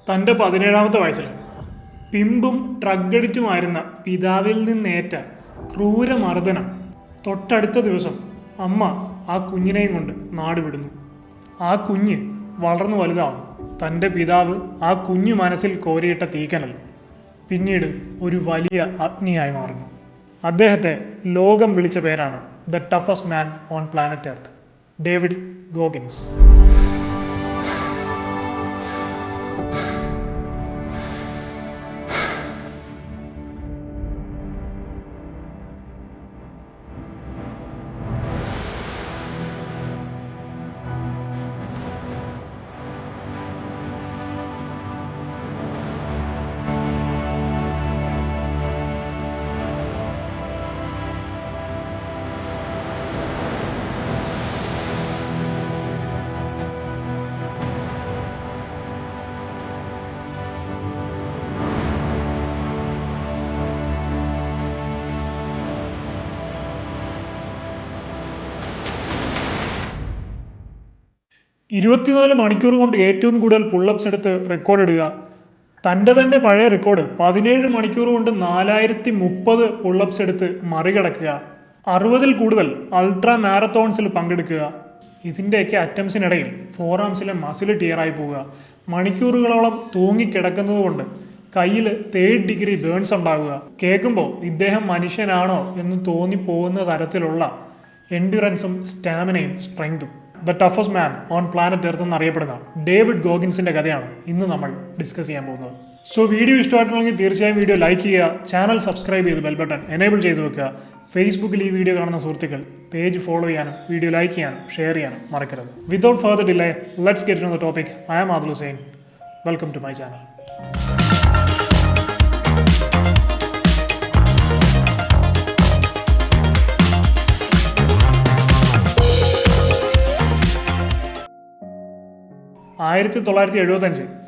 തൻ്റെ 17ാമത്തെ വയസ്സിൽ പിമ്പും ഡ്രഗ് അഡിക്റ്റുമായിരുന്ന പിതാവിൽ നിന്നേറ്റ ക്രൂരമർദ്ദനം. തൊട്ടടുത്ത ദിവസം അമ്മ ആ കുഞ്ഞിനെയും കൊണ്ട് നാട് വിടുന്നു. ആ കുഞ്ഞ് വളർന്നു വലുതാവും. തൻ്റെ പിതാവ് ആ കുഞ്ഞു മനസ്സിൽ കോരിയിട്ട തീക്കനൽ പിന്നീട് ഒരു വലിയ അഗ്നിയായി മാറുന്നു. അദ്ദേഹത്തെ ലോകം വിളിച്ച പേരാണ് the toughest man on planet earth, David Goggins. ഇരുപത്തിനാല് മണിക്കൂർ കൊണ്ട് ഏറ്റവും കൂടുതൽ പുള്ളപ്സ് എടുത്ത് റെക്കോർഡ് ഇടുക. തൻ്റെ പഴയ റെക്കോർഡ് 17 മണിക്കൂർ കൊണ്ട് 4030 പുള്ളപ്സ് എടുത്ത് മറികടക്കുക. 60-ൽ കൂടുതൽ അൾട്രാ മാരത്തോൺസിൽ പങ്കെടുക്കുക. ഇതിൻ്റെയൊക്കെ അറ്റംപ്സിനിടയിൽ ഫോറാംസിലെ മസിൽ ടിയറായി പോവുക. മണിക്കൂറുകളോളം തൂങ്ങിക്കിടക്കുന്നത് കൊണ്ട് കയ്യിൽ 3rd ഡിഗ്രി ബേൺസ് ഉണ്ടാകുക. കേൾക്കുമ്പോൾ ഇദ്ദേഹം മനുഷ്യനാണോ എന്ന് തോന്നിപ്പോകുന്ന തരത്തിലുള്ള എൻഡ്യൂറൻസും സ്റ്റാമിനയും സ്ട്രെങ്തും. The toughest man on planet earth എന്നറിയപ്പെടുന്ന ഡേവിഡ് ഗോഗിൻസിന്റെ കഥയാണ് ഇന്ന് നമ്മൾ ഡിസ്കസ് ചെയ്യാൻ പോകുന്നത്. സോ വീഡിയോ ഇഷ്ടമായിട്ടുണ്ടെങ്കിൽ തീർച്ചയായും വീഡിയോ ലൈക്ക് ചെയ്യുക, ചാനൽ സബ്സ്ക്രൈബ് ചെയ്ത് ബെൽ ബട്ടൺ എനേബിൾ ചെയ്ത് വെക്കുക. ഫേസ്ബുക്കിൽ ഈ വീഡിയോ കാണുന്ന സുഹൃത്തുക്കൾ പേജ് ഫോളോ ചെയ്യാനും വീഡിയോ ലൈക്ക് ചെയ്യാനും ഷെയർ ചെയ്യാനും മറക്കരുത്. Without further delay, let's get in the topic. I am Adil Hussain. Welcome to my channel.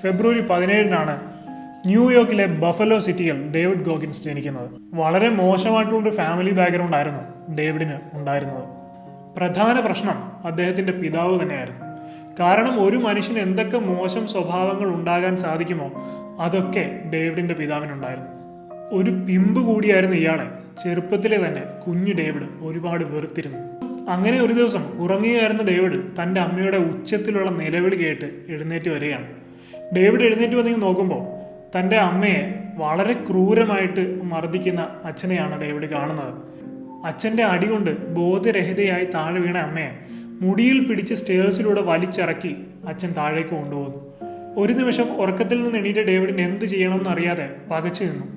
ഫെബ്രുവരി 17 ന്യൂയോർക്കിലെ ബഫലോ സിറ്റിയിൽ ഡേവിഡ് ഗോഗിൻസ് ജനിക്കുന്നത്. വളരെ മോശമായിട്ടുള്ളൊരു ഫാമിലി ബാക്ക്ഗ്രൗണ്ട് ആയിരുന്നു ഡേവിഡിന് ഉണ്ടായിരുന്നത്. പ്രധാന പ്രശ്നം അദ്ദേഹത്തിൻ്റെ പിതാവ് തന്നെയായിരുന്നു. കാരണം ഒരു മനുഷ്യന് എന്തൊക്കെ മോശം സ്വഭാവങ്ങൾ ഉണ്ടാകാൻ സാധിക്കുമോ അതൊക്കെ ഡേവിഡിൻ്റെ പിതാവിനുണ്ടായിരുന്നു. ഒരു പിമ്പ് കൂടിയായിരുന്നു ഇയാളെ. ചെറുപ്പത്തിലെ തന്നെ കുഞ്ഞു ഡേവിഡ് ഒരുപാട് വെറുത്തിരുന്നു. അങ്ങനെ ഒരു ദിവസം ഉറങ്ങുകയായിരുന്ന ഡേവിഡ് തൻ്റെ അമ്മയുടെ ഉച്ചത്തിലുള്ള നിലവിളി കേട്ട് എഴുന്നേറ്റ് വരികയാണ്. ഡേവിഡ് എഴുന്നേറ്റ് വന്ന് നോക്കുമ്പോൾ തൻ്റെ അമ്മയെ വളരെ ക്രൂരമായിട്ട് മർദ്ദിക്കുന്ന അച്ഛനെയാണ് ഡേവിഡ് കാണുന്നത്. അച്ഛൻ്റെ അടികൊണ്ട് ബോധരഹിതയായി താഴെ വീണ അമ്മയെ മുടിയിൽ പിടിച്ച് സ്റ്റേഴ്സിലൂടെ വലിച്ചിറക്കി അച്ഛൻ താഴേക്ക് കൊണ്ടുപോകുന്നു. ഒരു നിമിഷം ഉറക്കത്തിൽ നിന്ന് എണീറ്റ ഡേവിഡിന് എന്ത് ചെയ്യണമെന്ന് അറിയാതെ പകച്ചു നിന്നു.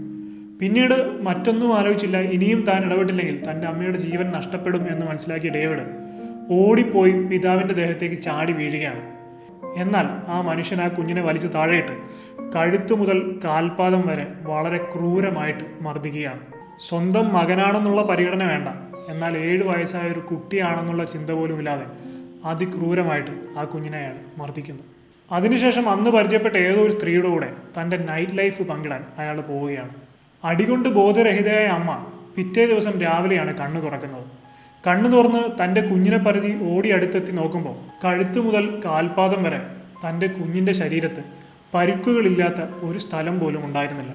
പിന്നീട് മറ്റൊന്നും ആലോചിച്ചില്ല. ഇനിയും താൻ ഇടപെട്ടില്ലെങ്കിൽ തൻ്റെ അമ്മയുടെ ജീവൻ നഷ്ടപ്പെടും എന്ന് മനസ്സിലാക്കിയ ഡേവിഡ് ഓടിപ്പോയി പിതാവിൻ്റെ ദേഹത്തേക്ക് ചാടി വീഴുകയാണ്. എന്നാൽ ആ മനുഷ്യൻ ആ കുഞ്ഞിനെ വലിച്ചു താഴെയിട്ട് കഴുത്തു മുതൽ കാൽപാദം വരെ വളരെ ക്രൂരമായിട്ട് മർദ്ദിക്കുകയാണ്. സ്വന്തം മകനാണെന്നുള്ള പരിഗണന വേണ്ട, എന്നാൽ 7 വയസ്സായ ഒരു കുട്ടിയാണെന്നുള്ള ചിന്ത പോലും ഇല്ലാതെ അതിക്രൂരമായിട്ട് ആ കുഞ്ഞിനെ അയാൾ മർദ്ദിക്കുന്നു. അതിനുശേഷം അന്ന് പരിചയപ്പെട്ട ഏതോ ഒരു സ്ത്രീയുടെ കൂടെ തൻ്റെ നൈറ്റ് ലൈഫ് പങ്കിടാൻ അയാൾ പോവുകയാണ്. അടികൊണ്ട് ബോധരഹിതയായ അമ്മ പിറ്റേ ദിവസം രാവിലെയാണ് കണ്ണു തുറക്കുന്നത്. കണ്ണു തുറന്ന് തൻ്റെ കുഞ്ഞിനെ പരതി ഓടി അടുത്തെത്തി നോക്കുമ്പോൾ കഴുത്തു മുതൽ കാൽപാദം വരെ തൻ്റെ കുഞ്ഞിൻ്റെ ശരീരത്ത് പരിക്കുകളില്ലാത്ത ഒരു സ്ഥലം പോലും ഉണ്ടായിരുന്നില്ല.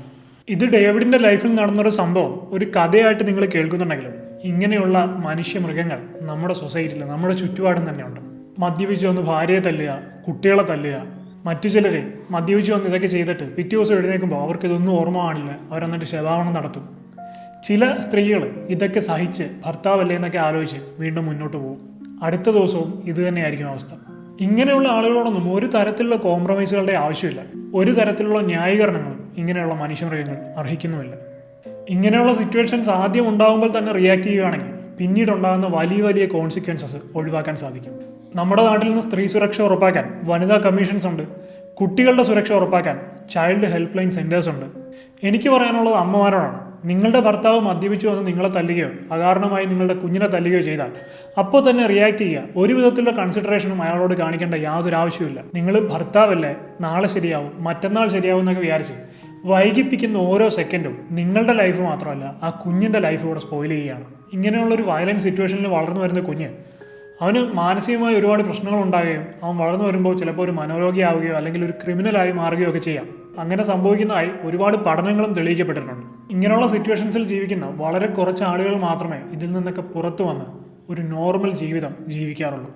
ഇത് ഡേവിഡിൻ്റെ ലൈഫിൽ നടന്നൊരു സംഭവം ഒരു കഥയായിട്ട് നിങ്ങൾ കേൾക്കുന്നുണ്ടെങ്കിലും ഇങ്ങനെയുള്ള മനുഷ്യമൃഗങ്ങൾ നമ്മുടെ സൊസൈറ്റിയിൽ നമ്മുടെ ചുറ്റുപാടും തന്നെയുണ്ട്. മദ്യപിച്ച് വന്ന് ഭാര്യയെ തല്ലുക, കുട്ടികളെ തല്ലുക. മറ്റു ചിലർ മദ്യപിച്ച് വന്ന് ഇതൊക്കെ ചെയ്തിട്ട് പിറ്റേ ദിവസം എഴുന്നേൽക്കുമ്പോൾ അവർക്ക് ഇതൊന്നും ഓർമ്മ കാണില്ല. അവരെന്നിട്ട് ശവാവണം നടത്തും. ചില സ്ത്രീകൾ ഇതൊക്കെ സഹിച്ച് ഭർത്താവല്ലേ എന്നൊക്കെ ആലോചിച്ച് വീണ്ടും മുന്നോട്ട് പോകും. അടുത്ത ദിവസവും ഇത് തന്നെയായിരിക്കും അവസ്ഥ. ഇങ്ങനെയുള്ള ആളുകളോടൊന്നും ഒരു തരത്തിലുള്ള കോംപ്രമൈസുകളുടെ ആവശ്യമില്ല. ഒരു തരത്തിലുള്ള ന്യായീകരണങ്ങളും ഇങ്ങനെയുള്ള മനുഷ്യമൃഗങ്ങൾ അർഹിക്കുന്നുമില്ല. ഇങ്ങനെയുള്ള സിറ്റുവേഷൻസ് ആദ്യം ഉണ്ടാകുമ്പോൾ തന്നെ റിയാക്ട് ചെയ്യുകയാണെങ്കിൽ പിന്നീട് ഉണ്ടാകുന്ന വലിയ വലിയ കോൺസിക്വൻസസ് ഒഴിവാക്കാൻ സാധിക്കും. നമ്മുടെ നാട്ടിൽ നിന്ന് സ്ത്രീ സുരക്ഷ ഉറപ്പാക്കാൻ വനിതാ കമ്മീഷൻസ് ഉണ്ട്. കുട്ടികളുടെ സുരക്ഷ ഉറപ്പാക്കാൻ ചൈൽഡ് ഹെൽപ്പ് ലൈൻ സെൻറ്റേഴ്സ് ഉണ്ട്. എനിക്ക് പറയാനുള്ളത് അമ്മമാരോടാണ്. നിങ്ങളുടെ ഭർത്താവ് മദ്യപിച്ചു വന്ന് നിങ്ങളെ തല്ലുകയോ അകാരണമായി നിങ്ങളുടെ കുഞ്ഞിനെ തല്ലുകയോ ചെയ്താൽ അപ്പോൾ തന്നെ റിയാക്ട് ചെയ്യുക. ഒരു വിധത്തിലുള്ള കൺസിഡറേഷനും അയാളോട് കാണിക്കേണ്ട യാതൊരു ആവശ്യമില്ല. നിങ്ങൾ ഭർത്താവല്ലേ, നാളെ ശരിയാവും, മറ്റന്നാൾ ശരിയാവും എന്നൊക്കെ വിചാരിച്ച് വൈകിപ്പിക്കുന്ന ഓരോ സെക്കൻഡും നിങ്ങളുടെ ലൈഫ് മാത്രമല്ല ആ കുഞ്ഞിൻ്റെ ലൈഫ് കൂടെ സ്പോയിൽ ചെയ്യുകയാണ്. ഇങ്ങനെയുള്ളൊരു വയലൻസ് സിറ്റുവേഷനിൽ വളർന്നു വരുന്ന കുഞ്ഞ് അവന് മാനസികമായി ഒരുപാട് പ്രശ്നങ്ങൾ ഉണ്ടാകുകയും അവൻ വളർന്നു വരുമ്പോൾ ചിലപ്പോൾ ഒരു മനോരോഗിയാവുകയോ അല്ലെങ്കിൽ ഒരു ക്രിമിനലായി മാറുകയോ ഒക്കെ ചെയ്യാം. അങ്ങനെ സംഭവിക്കുന്നതായി ഒരുപാട് പഠനങ്ങളും തെളിയിക്കപ്പെട്ടിട്ടുണ്ട്. ഇങ്ങനെയുള്ള സിറ്റുവേഷൻസിൽ ജീവിക്കുന്ന വളരെ കുറച്ച് ആളുകൾ മാത്രമേ ഇതിൽ നിന്നൊക്കെ പുറത്തു വന്ന് ഒരു നോർമൽ ജീവിതം ജീവിക്കാറുള്ളൂ.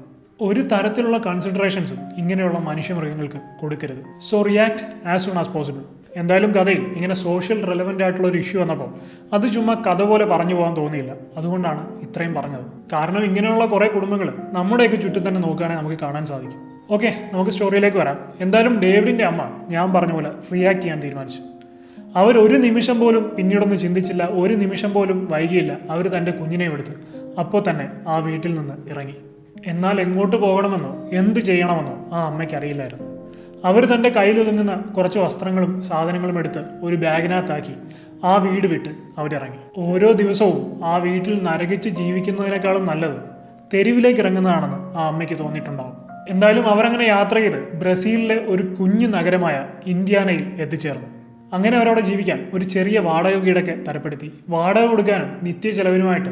ഒരു തരത്തിലുള്ള കൺസിഡറേഷൻസും ഇങ്ങനെയുള്ള മനുഷ്യമൃഗങ്ങൾക്ക് കൊടുക്കരുത്. So react as soon as possible. എന്തായാലും കഥയിൽ ഇങ്ങനെ സോഷ്യൽ റെലവൻ്റ് ആയിട്ടുള്ള ഒരു ഇഷ്യൂ വന്നപ്പോൾ അത് ചുമ്മാ കഥ പോലെ പറഞ്ഞു പോകാൻ തോന്നിയില്ല. അതുകൊണ്ടാണ് ഇത്രയും പറഞ്ഞത്. കാരണം ഇങ്ങനെയുള്ള കുറേ കുടുംബങ്ങൾ നമ്മുടെയൊക്കെ ചുറ്റും തന്നെ നോക്കുകയാണെങ്കിൽ നമുക്ക് കാണാൻ സാധിക്കും. ഓക്കെ, നമുക്ക് സ്റ്റോറിയിലേക്ക് വരാം. എന്തായാലും ഡേവിഡിൻ്റെ അമ്മ ഞാൻ പറഞ്ഞ പോലെ റിയാക്ട് ചെയ്യാൻ തീരുമാനിച്ചു. അവർ ഒരു നിമിഷം പോലും പിന്നീടൊന്നും ചിന്തിച്ചില്ല, ഒരു നിമിഷം പോലും വൈകിയില്ല. അവർ തൻ്റെ കുഞ്ഞിനെ എടുത്ത് അപ്പോൾ തന്നെ ആ വീട്ടിൽ നിന്ന് ഇറങ്ങി. എന്നാൽ എങ്ങോട്ട് പോകണമെന്നോ എന്ത് ചെയ്യണമെന്നോ ആ അമ്മയ്ക്ക് അറിയില്ലായിരുന്നു. അവർ തൻ്റെ കയ്യിലൊതുങ്ങുന്ന കുറച്ച് വസ്ത്രങ്ങളും സാധനങ്ങളും എടുത്ത് ഒരു ബാഗിനകത്താക്കി ആ വീട് വിട്ട് അവരിറങ്ങി. ഓരോ ദിവസവും ആ വീട്ടിൽ നരകിച്ച് ജീവിക്കുന്നതിനേക്കാളും നല്ലത് തെരുവിലേക്ക് ഇറങ്ങുന്നതാണെന്ന് ആ അമ്മയ്ക്ക് തോന്നിയിട്ടുണ്ടാവും. എന്തായാലും അവരങ്ങനെ യാത്ര ചെയ്ത് ബ്രസീലിലെ ഒരു കുഞ്ഞു നഗരമായ ഇന്ത്യാനയിൽ എത്തിച്ചേർന്നു. അങ്ങനെ അവരവിടെ ജീവിക്കാൻ ഒരു ചെറിയ വാടക വീടൊക്കെ തരപ്പെടുത്തി. വാടക കൊടുക്കാനും നിത്യ ചെലവിനുമായിട്ട്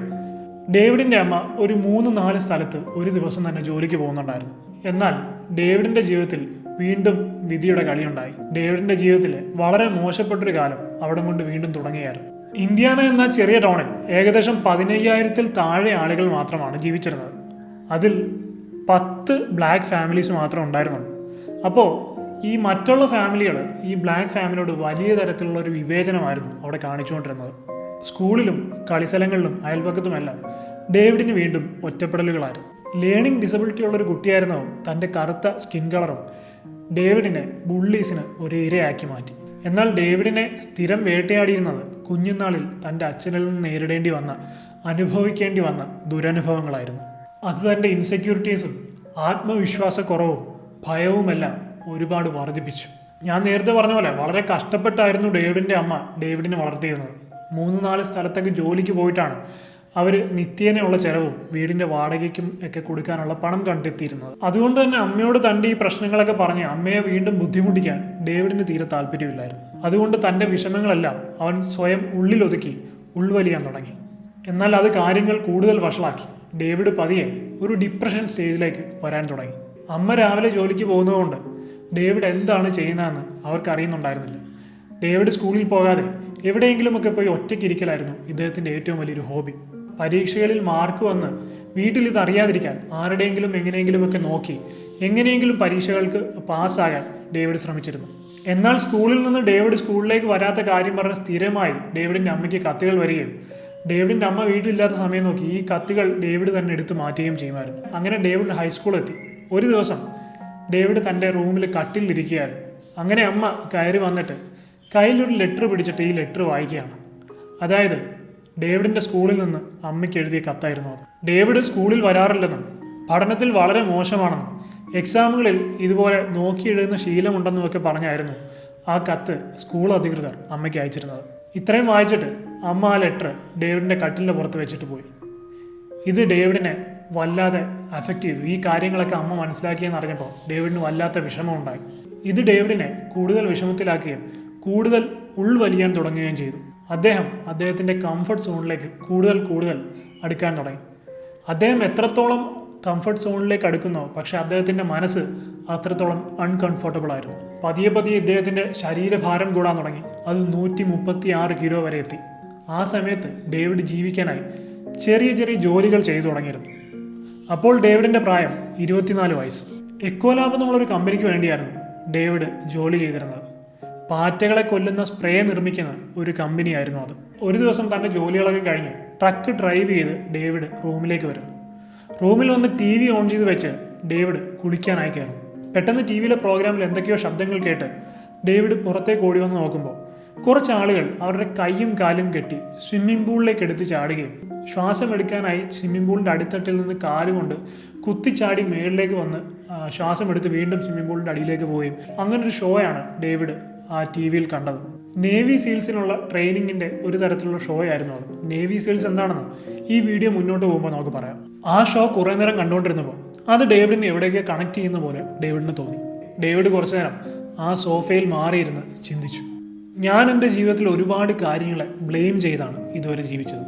ഡേവിഡിൻ്റെ അമ്മ ഒരു 3-4 സ്ഥലത്ത് ഒരു ദിവസം തന്നെ ജോലിക്ക് പോകുന്നുണ്ടായിരുന്നു. എന്നാൽ ഡേവിഡിൻ്റെ ജീവിതത്തിൽ വീണ്ടും വിധിയുടെ കളിയുണ്ടായി. ഡേവിഡിൻ്റെ ജീവിതത്തിൽ വളരെ മോശപ്പെട്ടൊരു കാലം അവിടെ കൊണ്ട് വീണ്ടും തുടങ്ങിയായിരുന്നു. ഇന്ത്യാന എന്ന ചെറിയ ടൗണിൽ ഏകദേശം 15,000-ൽ താഴെ ആളുകൾ മാത്രമാണ് ജീവിച്ചിരുന്നത്. അതിൽ 10 ബ്ലാക്ക് ഫാമിലീസ് മാത്രമേ ഉണ്ടായിരുന്നുള്ളൂ. അപ്പോൾ ഈ മറ്റുള്ള ഫാമിലികൾ ഈ ബ്ലാക്ക് ഫാമിലിയോട് വലിയ തരത്തിലുള്ള ഒരു വിവേചനമായിരുന്നു അവിടെ കാണിച്ചുകൊണ്ടിരുന്നത്. സ്കൂളിലും കളിസ്ഥലങ്ങളിലും അയൽപക്കത്തുമെല്ലാം ഡേവിഡിന് വീണ്ടും ഒറ്റപ്പെടലുകളായിരുന്നു. ലേണിംഗ് ഡിസബിലിറ്റി ഉള്ളൊരു കുട്ടിയായിരുന്നതും തൻ്റെ കറുത്ത സ്കിൻ കളറും ഡേവിഡിനെ ബുള്ളീസിന് ഒരു ഇരയാക്കി മാറ്റി. എന്നാൽ ഡേവിഡിനെ സ്ഥിരം വേട്ടയാടിയിരുന്നത് കുഞ്ഞുനാളിൽ തൻ്റെ അച്ഛനിൽ നിന്ന് നേരിടേണ്ടി വന്ന അനുഭവിക്കേണ്ടി വന്ന ദുരനുഭവങ്ങളായിരുന്നു. അത് തൻ്റെ ഇൻസെക്യൂരിറ്റീസും ആത്മവിശ്വാസക്കുറവും ഭയവുമെല്ലാം ഒരുപാട് വർദ്ധിപ്പിച്ചു. ഞാൻ നേരത്തെ പറഞ്ഞ പോലെ വളരെ കഷ്ടപ്പെട്ടായിരുന്നു ഡേവിഡിൻ്റെ അമ്മ ഡേവിഡിനെ വളർത്തിയിരുന്നത്. 3-4 സ്ഥലത്തൊക്കെ ജോലിക്ക് പോയിട്ടാണ് അവർ നിത്യേനയുള്ള ചെലവും വീടിൻ്റെ വാടകയ്ക്കും ഒക്കെ കൊടുക്കാനുള്ള പണം കണ്ടെത്തിയിരുന്നത്. അതുകൊണ്ട് തന്നെ അമ്മയോട് തൻ്റെ ഈ പ്രശ്നങ്ങളൊക്കെ പറഞ്ഞ് അമ്മയെ വീണ്ടും ബുദ്ധിമുട്ടിക്കാൻ ഡേവിഡിന് തീരെ താല്പര്യമില്ലായിരുന്നു. അതുകൊണ്ട് തൻ്റെ വിഷമങ്ങളെല്ലാം അവൻ സ്വയം ഉള്ളിലൊതുക്കി ഉൾവലിയാൻ തുടങ്ങി. എന്നാൽ അത് കാര്യങ്ങൾ കൂടുതൽ വഷളാക്കി. ഡേവിഡ് പതിയെ ഒരു ഡിപ്രഷൻ സ്റ്റേജിലേക്ക് വരാൻ തുടങ്ങി. അമ്മ രാവിലെ ജോലിക്ക് പോകുന്നതുകൊണ്ട് ഡേവിഡ് എന്താണ് ചെയ്യുന്നതെന്ന് അവർക്കറിയുന്നുണ്ടായിരുന്നില്ല. ഡേവിഡ് സ്കൂളിൽ പോകാതെ എവിടെയെങ്കിലുമൊക്കെ പോയി ഒറ്റയ്ക്കിരിക്കലായിരുന്നു ഇദ്ദേഹത്തിൻ്റെ ഏറ്റവും വലിയൊരു ഹോബി. പരീക്ഷകളിൽ മാർക്ക് വന്ന് വീട്ടിൽ ഇത് അറിയാതിരിക്കാൻ ആരുടെയെങ്കിലും എങ്ങനെയെങ്കിലുമൊക്കെ നോക്കി എങ്ങനെയെങ്കിലും പരീക്ഷകൾക്ക് പാസ്സാകാൻ ഡേവിഡ് ശ്രമിച്ചിരുന്നു. എന്നാൽ സ്കൂളിൽ നിന്ന് ഡേവിഡ് സ്കൂളിലേക്ക് വരാത്ത കാര്യം പറഞ്ഞ് സ്ഥിരമായി ഡേവിഡിൻ്റെ അമ്മയ്ക്ക് കത്തുകൾ വരികയും ഡേവിഡിൻ്റെ അമ്മ വീട്ടിലില്ലാത്ത സമയം നോക്കി ഈ കത്തുകൾ ഡേവിഡ് തന്നെ എടുത്ത് മാറ്റുകയും ചെയ്യുമായിരുന്നു. അങ്ങനെ ഡേവിഡ് ഹൈസ്കൂളെത്തി. ഒരു ദിവസം ഡേവിഡ് തൻ്റെ റൂമിൽ കട്ടിലിരിക്കുകയായിരുന്നു. അങ്ങനെ അമ്മ കയറി വന്നിട്ട് കയ്യിലൊരു ലെറ്റർ പിടിച്ചിട്ട് ഈ ലെറ്റർ വായിക്കുകയാണ്. അതായത് ഡേവിഡിൻ്റെ സ്കൂളിൽ നിന്ന് അമ്മയ്ക്ക് എഴുതിയ കത്തായിരുന്നു അത്. ഡേവിഡ് സ്കൂളിൽ വരാറില്ലെന്നും പഠനത്തിൽ വളരെ മോശമാണെന്നും എക്സാമുകളിൽ ഇതുപോലെ നോക്കി എഴുതുന്ന ശീലമുണ്ടെന്നും ഒക്കെ പറഞ്ഞായിരുന്നു ആ കത്ത് സ്കൂൾ അധികൃതർ അമ്മയ്ക്ക് അയച്ചിരുന്നത്. ഇത്രയും വായിച്ചിട്ട് അമ്മ ആ ലെറ്റർ ഡേവിഡിൻ്റെ കട്ടിലിൻ്റെ പുറത്ത് വെച്ചിട്ട് പോയി. ഇത് ഡേവിഡിനെ വല്ലാതെ അഫക്റ്റ് ചെയ്തു. ഈ കാര്യങ്ങളൊക്കെ അമ്മ മനസ്സിലാക്കിയെന്ന് അറിഞ്ഞപ്പോൾ ഡേവിഡിന് വല്ലാത്ത വിഷമമുണ്ടായി. ഇത് ഡേവിഡിനെ കൂടുതൽ വിഷമത്തിലാക്കുകയും കൂടുതൽ ഉൾവലിയാൻ തുടങ്ങുകയും ചെയ്തു. അദ്ദേഹത്തിൻ്റെ കംഫർട്ട് സോണിലേക്ക് കൂടുതൽ അടുക്കാൻ തുടങ്ങി. അദ്ദേഹം എത്രത്തോളം കംഫർട്ട് സോണിലേക്ക് അടുക്കുന്നോ പക്ഷെ അദ്ദേഹത്തിൻ്റെ മനസ്സ് അത്രത്തോളം അൺകംഫർട്ടബിൾ ആയിരുന്നു. പതിയെ ഇദ്ദേഹത്തിൻ്റെ ശരീരഭാരം കൂടാൻ തുടങ്ങി. അത് 136 കിലോ വരെ എത്തി. ആ സമയത്ത് ഡേവിഡ് ജീവിക്കാനായി ചെറിയ ജോലികൾ ചെയ്തു തുടങ്ങിയിരുന്നു. അപ്പോൾ ഡേവിഡിൻ്റെ പ്രായം 24 വയസ്സ്. എക്കോലാബ് എന്നുള്ളൊരു കമ്പനിക്ക് വേണ്ടിയായിരുന്നു ഡേവിഡ് ജോലി ചെയ്തിരുന്നത്. പാറ്റകളെ കൊല്ലുന്ന സ്പ്രേ നിർമ്മിക്കുന്ന ഒരു കമ്പനിയായിരുന്നു അത്. ഒരു ദിവസം തൻ്റെ ജോലികളൊക്കെ കഴിഞ്ഞ് ട്രക്ക് ഡ്രൈവ് ചെയ്ത് ഡേവിഡ് റൂമിലേക്ക് വരും. റൂമിൽ വന്ന് TV ഓൺ ചെയ്ത് വെച്ച് ഡേവിഡ് കുളിക്കാനായി കയറും. പെട്ടെന്ന് TVയിലെ പ്രോഗ്രാമിൽ എന്തൊക്കെയോ ശബ്ദങ്ങൾ കേട്ട് ഡേവിഡ് പുറത്തേക്ക് ഓടി വന്ന് നോക്കുമ്പോൾ കുറച്ച് ആളുകൾ അവരുടെ കൈയും കാലും കെട്ടി സ്വിമ്മിംഗ് പൂളിലേക്ക് എടുത്ത് ചാടുകയും ശ്വാസം എടുക്കാനായി സ്വിമ്മിംഗ് പൂളിൻ്റെ അടിത്തട്ടിൽ നിന്ന് കാലുകൊണ്ട് കുത്തിച്ചാടി മേളിലേക്ക് വന്ന് ശ്വാസം എടുത്ത് വീണ്ടും സ്വിമ്മിംഗ് പൂളിൻ്റെ അടിയിലേക്ക് പോവുകയും അങ്ങനൊരു ഷോയാണ് ഡേവിഡ് ആ TVയിൽ കണ്ടത്. നേവി സീൽസിനുള്ള ട്രെയിനിങ്ങിൻ്റെ ഒരു തരത്തിലുള്ള ഷോ ആയിരുന്നു അത്. നേവി സീൽസ് എന്താണെന്ന് ഈ വീഡിയോ മുന്നോട്ട് പോകുമ്പോൾ നമുക്ക് പറയാം. ആ ഷോ കുറേ നേരം കണ്ടുകൊണ്ടിരുന്നപ്പോൾ അത് ഡേവിഡിനെ എവിടേക്കോ കണക്ട് ചെയ്യുന്ന പോലെ ഡേവിഡിന് തോന്നി. ഡേവിഡ് കുറച്ചു നേരം ആ സോഫയിൽ മാറിയിരുന്ന് ചിന്തിച്ചു. ഞാൻ എൻ്റെ ജീവിതത്തിൽ ഒരുപാട് കാര്യങ്ങളെ ബ്ലെയിം ചെയ്താണ് ഇതുവരെ ജീവിച്ചത്.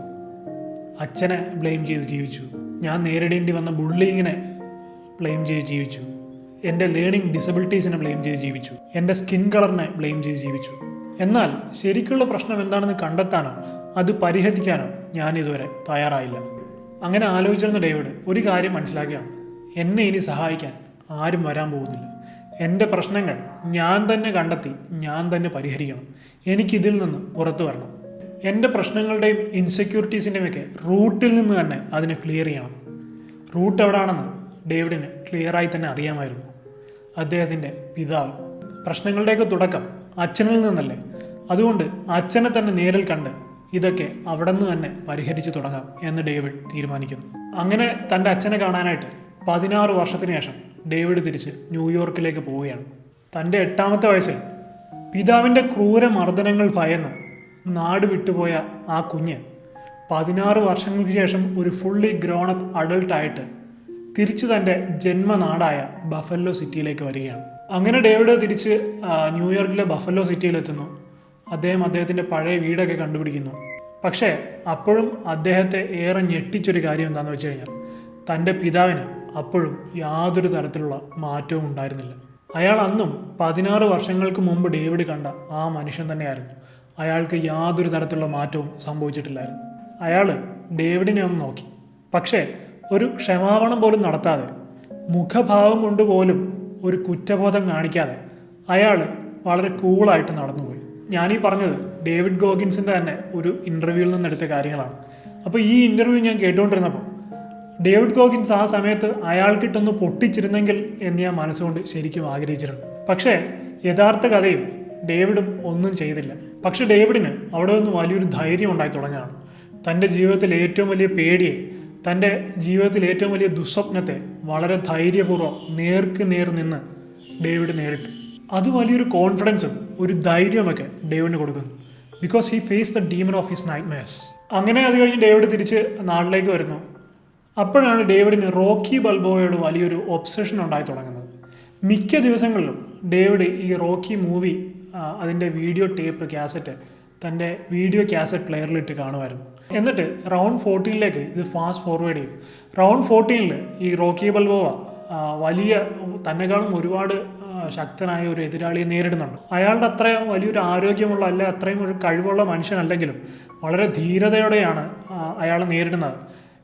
അച്ഛനെ ബ്ലെയിം ചെയ്ത് ജീവിച്ചു, ഞാൻ നേരിടേണ്ടി വന്ന ബുള്ളിങ്ങിനെ ബ്ലെയിം ചെയ്ത് ജീവിച്ചു, എൻ്റെ ലേണിംഗ് ഡിസബിലിറ്റീസിനെ ബ്ലെയിം ചെയ്ത് ജീവിച്ചു, എൻ്റെ സ്കിൻ കളറിനെ ബ്ലെയിം ചെയ്ത് ജീവിച്ചു. എന്നാൽ ശരിക്കുള്ള പ്രശ്നം എന്താണെന്ന് കണ്ടെത്താനോ അത് പരിഹരിക്കാനോ ഞാൻ ഇതുവരെ തയ്യാറായില്ല. അങ്ങനെ ആലോചിച്ചിരുന്ന ഡേവിഡ് ഒരു കാര്യം മനസ്സിലാക്കുകയാണ്: എന്നെ ഇനി സഹായിക്കാൻ ആരും വരാൻ പോകുന്നില്ല. എൻ്റെ പ്രശ്നങ്ങൾ ഞാൻ തന്നെ കണ്ടെത്തി ഞാൻ തന്നെ പരിഹരിക്കണം. എനിക്കിതിൽ നിന്ന് പുറത്തു വരണം. എൻ്റെ പ്രശ്നങ്ങളുടെയും ഇൻസെക്യൂരിറ്റീസിൻ്റെയും ഒക്കെ റൂട്ടിൽ നിന്ന് തന്നെ അതിനെ ക്ലിയർ ചെയ്യണം. റൂട്ട് എവിടെയാണെന്ന് ഡേവിഡിന് ക്ലിയറായി തന്നെ അറിയാമായിരുന്നു. അദ്ദേഹത്തിൻ്റെ പിതാവ്. പ്രശ്നങ്ങളുടെയൊക്കെ തുടക്കം അച്ഛനിൽ നിന്നല്ലേ. അതുകൊണ്ട് അച്ഛനെ തന്നെ നേരിൽ കണ്ട് ഇതൊക്കെ അവിടെ നിന്ന് തന്നെ പരിഹരിച്ചു തുടങ്ങാം എന്ന് ഡേവിഡ് തീരുമാനിക്കുന്നു. അങ്ങനെ തൻ്റെ അച്ഛനെ കാണാനായിട്ട് 16 വർഷത്തിന് ശേഷം ഡേവിഡ് തിരിച്ച് ന്യൂയോർക്കിലേക്ക് പോവുകയാണ്. തൻ്റെ 8ാമത്തെ വയസ്സിൽ പിതാവിൻ്റെ ക്രൂര മർദ്ദനങ്ങൾ ഭയന്ന് നാട് വിട്ടുപോയ ആ കുഞ്ഞ് 16 വർഷങ്ങൾക്ക് ശേഷം ഒരു ഫുള്ളി ഗ്രോൺ അപ്പ് അഡൾട്ടായിട്ട് തിരിച്ച് തൻ്റെ ജന്മനാടായ ബഫല്ലോ സിറ്റിയിലേക്ക് വരികയാണ്. അങ്ങനെ ഡേവിഡ് തിരിച്ച് ന്യൂയോർക്കിലെ ബഫല്ലോ സിറ്റിയിലെത്തുന്നു. അദ്ദേഹത്തിൻ്റെ പഴയ വീടൊക്കെ കണ്ടുപിടിക്കുന്നു. പക്ഷേ അപ്പോഴും അദ്ദേഹത്തെ ഏറെ ഞെട്ടിച്ചൊരു കാര്യം എന്താണെന്ന് വെച്ച് കഴിഞ്ഞാൽ തൻ്റെ പിതാവിന് അപ്പോഴും യാതൊരു തരത്തിലുള്ള മാറ്റവും ഉണ്ടായിരുന്നില്ല. അയാൾ അന്നും 16 വർഷങ്ങൾക്ക് മുമ്പ് ഡേവിഡ് കണ്ട ആ മനുഷ്യൻ തന്നെയായിരുന്നു. അയാൾക്ക് യാതൊരു തരത്തിലുള്ള മാറ്റവും സംഭവിച്ചിട്ടില്ലായിരുന്നു. അയാൾ ഡേവിഡിനെ ഒന്ന് നോക്കി, പക്ഷേ ഒരു ക്ഷമാപണം പോലും നടത്താതെ, മുഖഭാവം കൊണ്ട് പോലും ഒരു കുറ്റബോധം കാണിക്കാതെ അയാൾ വളരെ കൂളായിട്ട് നടന്നുപോയി. ഞാനീ പറഞ്ഞത് ഡേവിഡ് ഗോഗിൻസിൻ്റെ തന്നെ ഒരു ഇൻ്റർവ്യൂവിൽ നിന്നെടുത്ത കാര്യങ്ങളാണ്. അപ്പോൾ ഈ ഇൻ്റർവ്യൂ ഞാൻ കേട്ടുകൊണ്ടിരുന്നപ്പോൾ ഡേവിഡ് ഗോഗിൻസ് ആ സമയത്ത് അയാൾക്കിട്ടൊന്ന് പൊട്ടിച്ചിരുന്നെങ്കിൽ എന്ന് ഞാൻ മനസ്സുകൊണ്ട് ശരിക്കും ആഗ്രഹിച്ചിരുന്നു. പക്ഷേ യഥാർത്ഥ കഥയും ഡേവിഡും ഒന്നും ചെയ്തില്ല. പക്ഷെ ഡേവിഡിന് അവിടെ നിന്ന് വലിയൊരു ധൈര്യം ഉണ്ടായി തുടങ്ങുകയാണ്. തൻ്റെ ജീവിതത്തിൽ ഏറ്റവും വലിയ പേടിയെ, തൻ്റെ ജീവിതത്തിൽ ഏറ്റവും വലിയ ദുസ്വപ്നത്തെ വളരെ ധൈര്യപൂർവ്വം നേർക്ക് നേർ നിന്ന് ഡേവിഡ് നേരിട്ടു. അത് വലിയൊരു കോൺഫിഡൻസും ഒരു ധൈര്യമൊക്കെ ഡേവിഡിന് കൊടുക്കുന്നു. Because he face the demon of his nightmares. അങ്ങനെ അത് കഴിഞ്ഞ് ഡേവിഡ് തിരിച്ച് നാട്ടിലേക്ക് വരുന്നു. അപ്പോഴാണ് ഡേവിഡിന് റോക്കി ബൽബോയോട് വലിയൊരു ഒബ്സഷൻ ഉണ്ടായി തുടങ്ങുന്നത്. മിക്ക ദിവസങ്ങളിലും ഡേവിഡ് ഈ റോക്കി മൂവി അതിൻ്റെ വീഡിയോ ടേപ്പ് കാസറ്റ് തൻ്റെ വീഡിയോ കാസറ്റ് പ്ലെയറിലിട്ട് കാണുമായിരുന്നു. എന്നിട്ട് റൗണ്ട് 14 ഇത് ഫാസ്റ്റ് ഫോർവേഡ് ചെയ്യും. റൗണ്ട് 14 ഈ റോക്കി ബൽബോവ വലിയ തന്നെക്കാളും ഒരുപാട് ശക്തനായ ഒരു എതിരാളിയെ നേരിടുന്നുണ്ട്. അയാളുടെ അത്ര വലിയൊരു ആരോഗ്യമുള്ള അല്ല അത്രയും ഒരു കഴിവുള്ള മനുഷ്യനല്ലെങ്കിലും വളരെ ധീരതയോടെയാണ് അയാളെ നേരിടുന്നത്.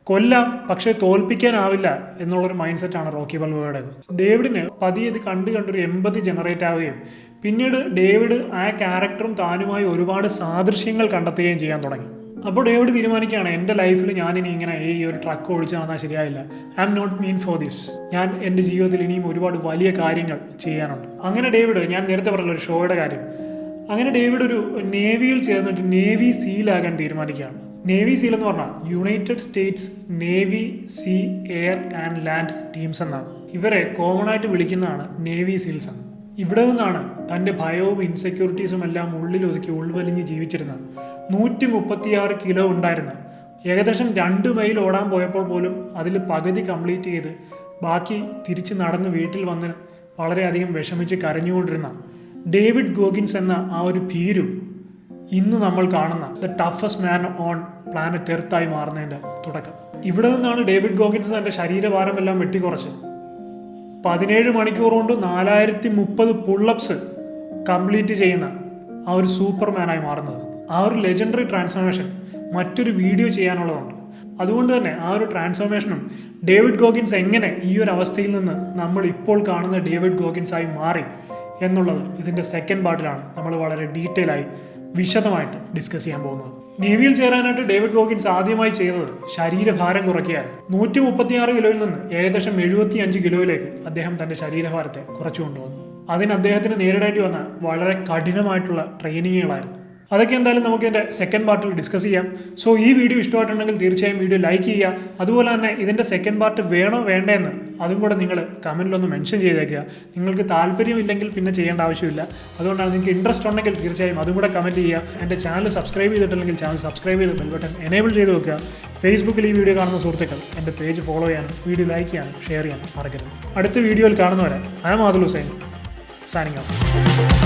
കൊല്ലാം, പക്ഷേ തോൽപ്പിക്കാനാവില്ല എന്നുള്ളൊരു മൈൻഡ് സെറ്റാണ് റോക്കി ബൽബോയുടേത്. ഡേവിഡിന് പതിയെ ഇത് കണ്ടൊരു എമ്പതി ജനറേറ്റ് ആവുകയും പിന്നീട് ഡേവിഡ് ആ ക്യാരക്ടറും താനുമായി ഒരുപാട് സാദൃശ്യങ്ങൾ കണ്ടെത്തുകയും ചെയ്യാൻ തുടങ്ങി. അപ്പോൾ ഡേവിഡ് തീരുമാനിക്കുകയാണ്, എൻ്റെ ലൈഫിൽ ഞാനിനി ഇങ്ങനെ ഈ ഒരു ട്രക്ക് ഓടിച്ചു നടന്നാൽ ശരിയായില്ല. I am not mean for this. ഞാൻ എൻ്റെ ജീവിതത്തിൽ ഇനിയും ഒരുപാട് വലിയ കാര്യങ്ങൾ ചെയ്യാനുണ്ട്. അങ്ങനെ ഡേവിഡ്, ഞാൻ നേരത്തെ പറഞ്ഞ ഒരു ഷോയുടെ കാര്യം, അങ്ങനെ ഡേവിഡ് ഒരു നേവിയിൽ ചേർന്നിട്ട് നേവി സീലാകാൻ തീരുമാനിക്കുകയാണ്. നേവി സീൽ എന്ന് പറഞ്ഞാൽ United States navy sea air and land teams എന്നാണ്. ഇവരെ കോമൺ ആയിട്ട് വിളിക്കുന്നതാണ് നേവി സീൽസ് എന്ന്. ഇവിടെ നിന്നാണ് തൻ്റെ ഭയവും ഇൻസെക്യൂരിറ്റീസും എല്ലാം ഉള്ളിലൊതുക്കി ഉൾവലിഞ്ഞ് ജീവിച്ചിരുന്ന 136 കിലോ ഉണ്ടായിരുന്ന, ഏകദേശം 2 മൈൽ ഓടാൻ പോയപ്പോൾ പോലും അതിൽ പകുതി കംപ്ലീറ്റ് ചെയ്ത് ബാക്കി തിരിച്ച് നടന്ന് വീട്ടിൽ വന്ന് വളരെയധികം വിഷമിച്ച് കരഞ്ഞുകൊണ്ടിരുന്ന ഡേവിഡ് ഗോഗിൻസ് എന്ന ആ ഒരു ഭീരു ഇന്ന് നമ്മൾ കാണുന്ന the toughest man on planet എർത്തായി മാറുന്നതിൻ്റെ തുടക്കം. ഇവിടെ നിന്നാണ് ഡേവിഡ് ഗോഗിൻസ് തൻ്റെ ശരീരഭാരമെല്ലാം വെട്ടിക്കുറച്ച് 17 മണിക്കൂർ കൊണ്ട് 4030 പുള്ളപ്സ് കംപ്ലീറ്റ് ചെയ്യുന്ന ആ ഒരു സൂപ്പർമാനായി മാറുന്നത്. ആ ഒരു ലെജൻഡറി ട്രാൻസ്ഫോർമേഷൻ മറ്റൊരു വീഡിയോ ചെയ്യാനുള്ളതുണ്ട്. അതുകൊണ്ട് തന്നെ ആ ഒരു ട്രാൻസ്ഫോർമേഷനും ഡേവിഡ് ഗോഗിൻസ് എങ്ങനെ ഈ ഒരു അവസ്ഥയിൽ നിന്ന് നമ്മൾ ഇപ്പോൾ കാണുന്ന ഡേവിഡ് ഗോഗിൻസായി മാറി എന്നുള്ളത് ഇതിൻ്റെ സെക്കൻഡ് പാർട്ടിലാണ് നമ്മൾ വളരെ ഡീറ്റെയിൽ ആയി വിശദമായിട്ട് ഡിസ്കസ് ചെയ്യാൻ പോകുന്നത്. നേവിയിൽ ചേരാനായിട്ട് ഡേവിഡ് ഗോഗിൻസ് ആദ്യമായി ചെയ്തത് ശരീരഭാരം കുറയ്ക്കുകയായിരുന്നു. 136 കിലോയിൽ നിന്ന് ഏകദേശം 75 കിലോയിലേക്ക് അദ്ദേഹം തൻ്റെ ശരീരഭാരത്തെ കുറച്ചു കൊണ്ടുവന്നു. അതിന് അദ്ദേഹത്തിന് നേരിടേണ്ടി വന്ന വളരെ കഠിനമായിട്ടുള്ള ട്രെയിനിങ്ങുകളായിരുന്നു. അതൊക്കെ എന്തായാലും നമുക്ക് ഇതിൻ്റെ സെക്കൻഡ് പാർട്ടിൽ ഡിസ്കസ് ചെയ്യാം. സോ ഈ വീഡിയോ ഇഷ്ടമായിട്ടുണ്ടെങ്കിൽ തീർച്ചയായും വീഡിയോ ലൈക്ക് ചെയ്യുക. അതുപോലെ തന്നെ ഇതിൻ്റെ സെക്കൻഡ് പാർട്ട് വേണോ വേണ്ടതെന്ന് അതും കൂടെ നിങ്ങൾ കമൻറ്റിലൊന്ന് മെൻഷൻ ചെയ്തേക്കുക. നിങ്ങൾക്ക് താല്പര്യമില്ലെങ്കിൽ പിന്നെ ചെയ്യേണ്ട ആവശ്യമില്ല. അതുകൊണ്ടാണ് നിങ്ങൾക്ക് ഇൻട്രസ്റ്റ് ഉണ്ടെങ്കിൽ തീർച്ചയായും അതും കൂടെ കമൻറ്റ് ചെയ്യുക. എൻ്റെ ചാനൽ സബ്സ്ക്രൈബ് ചെയ്തിട്ടില്ലെങ്കിൽ ചാനൽ സബ്സ്ക്രൈബ് ചെയ്ത് ബെൽ ബട്ടൺ എനേബിൾ ചെയ്ത് വെക്കുക. ഫേസ്ബുക്കിൽ ഈ വീഡിയോ കാണുന്ന സുഹൃത്തുക്കൾ എൻ്റെ പേജ് ഫോളോ ചെയ്യാനും വീഡിയോ ലൈക്ക് ചെയ്യാനും ഷെയർ ചെയ്യാനും മറക്കരുത്. അടുത്ത വീഡിയോയിൽ കാണുന്നവരെ I am Adil Hussain, signing of.